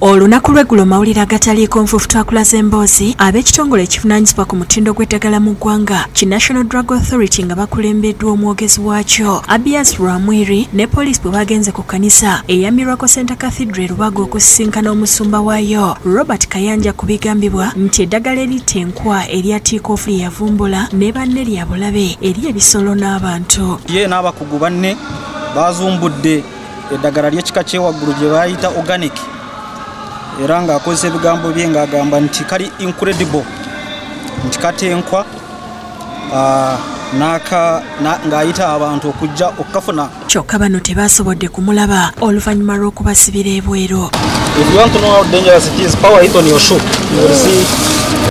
Olunaku lw'eggulo mawulire agataliiko nfuufu twakulaza emboozi ab'ekitongole ekivunaanyizibwa ku mutindo gw'eddagala mu ggwanga ki National Drug Authority nga bakulembeddwa omwogezi waakyo Abias Rwamwiri ne poliisi bwe bagenze ku kkanisa eya Miracle Center Cathedral Rubaga okusisinkana omusumba waayo Robert Kayanja ku bigambibwa nti eddagala eritenkwa erya tiikoofu lye yavumbula ne banne lya bulabe eri ebisolo n'abantu. Ye n'abakugu banne baazumbudde eddagala ly'ekika ky'ewaggulu gye baayita organic era ng'akozesa ebigambo bye ng'agamba nti kali incredible nti katenkwa ng'ayita abantu okujja okukafuna. Kyokka bano tebaasobodde kumulaba oluvannyuma lw'okubasibira ebweru. If you want to know how dangerous it is, power it on your shoe. You will see.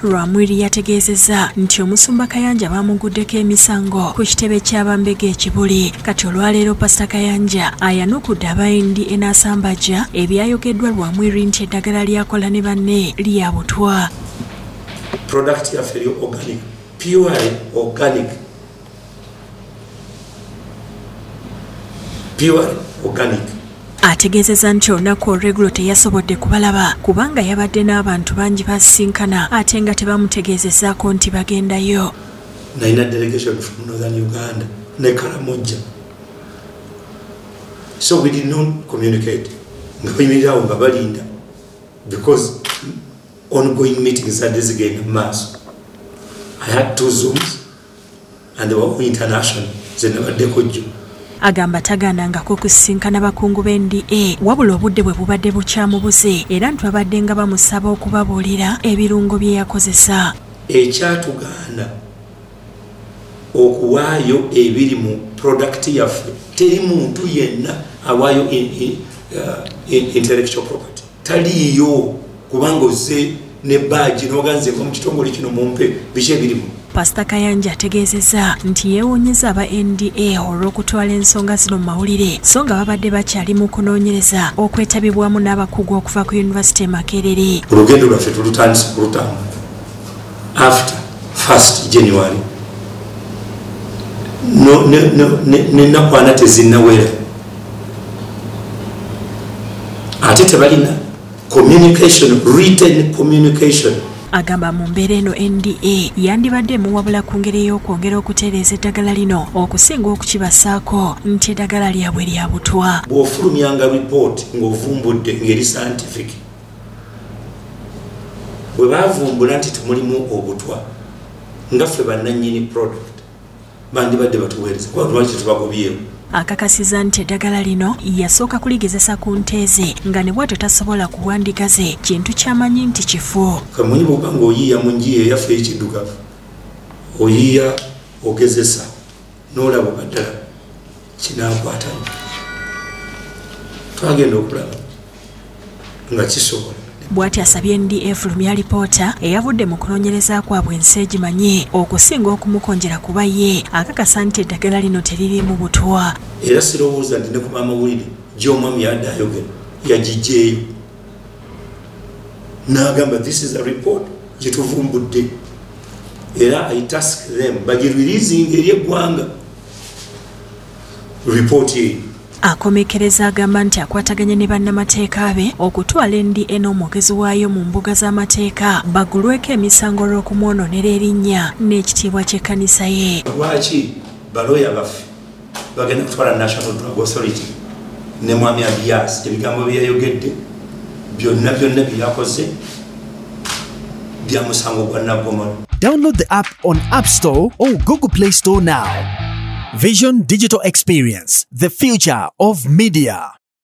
Rwamwiri yategeezezza nti omusumba Kayanja baamuguddeko emisango ku kitebe ky'abambega ekibuli. Kati olwaleero Pastor Kayanja ayanukudde aba NDA n'asambajja ebyayogeddwa Rwamwiri nti eddagala lyakola ne banne lya butwa. Product yaffe eri organic, purely organic. Purely organic. Ategeezezza nti olunaku olw'eggulo teyasobodde kubalaba kubanga yabadde n'abantu bangi basisinkana ate nga tebamutegeezezzaako nti bagendayo. Nalina delegation from Northern Uganda ne Karamoja. So we did not communicate. Nga bayimirirawo nga balinda because ongoing meetings are designated mass. I had 2 Zooms and they were all international. Ze nabaddeko jjo. Agamba tagaanangako kusisinkana bakungu b'NDA wabula obudde bwe bubadde bukyamubuze era nti babadde nga bamusaba okubabuulira ebirungo bye yakozesa. Ekyatugaana okuwaayo ebiri mu product yaffe teri muntu yenna awaayo intellectual property. Taliyo kubanga ozze ne baaji n'oganzeeko mu kitongole kino mumpe biki ebirimu. Pastor Kayanja ategeezezza nti yeewuunyizza aba NDA olw'okutwala ensonga zino mu mawulire so nga babadde bakyali mu kunoonyereza okwetabibwamu n'abakugu okuva ku University Makerere. Olugendo lwaffe tulutandise kulutamu after 1st January. N'ennaku ana tezinnawera ate tebalina communication, written communication. Agamba mu mbeera eno NDA yandibadde emuwabula ku ngeri y'okwongera okutereeza eddagala lino okusinga okukibasaako nti eddagala lyabwe lya butwa. Bw'ofulumyanga report ng'ovumbudde ngeri scientific bwe baavumbula nti temulimu obutwa nga ffe bannannyini product bandibadde batuweereza kuba lwaki tubagobyewo. Akakasiza nti eddagala lino yasooka kuligezesa ku nteeze nga ne bw'atyo tasobola kuwandiikaze kintu ky'amanyi nti kifu. Kamanyi bw'oba ng'oyiiya mu njiya eyaffe ekiddugavu oyiiya ogezesa n'olaba baddala kinaakwatayo. Twagenda okulaba nga kisobola. Bw'ati asabye NDA fulumya alipoota eyavudde mu kunoonyereza kwabwe ensi egimanye okusinga okumukonjera kuba ye akakasa nti eddagala lino teririimu butwa. Era sirowooza nti ne ku maamawulire gy'omwami yadde ayogera yagiggyeeyo n'agamba this is a report gye tuvumbudde era I task them bagirwirizinga eri eggwanga report ye. Akomekereza agamba nti akwataganye ne bannamateeka be okutwala NDA n'omwogezi waayo mu mbuga z'amateeka bagulweko emisango olw'okumwonoonera erinnya n'ekitiibwa ky'ekkanisa ye. Lwaki balooya baffe bagenda kutwala National Drug Authority ne mwami Abias ebigambo bye yayogedde byonna bye yakoze bya musango gwa nnaggomolo. Download the app on App Store or Google Play Store now. Vision Digital Experience, the future of media.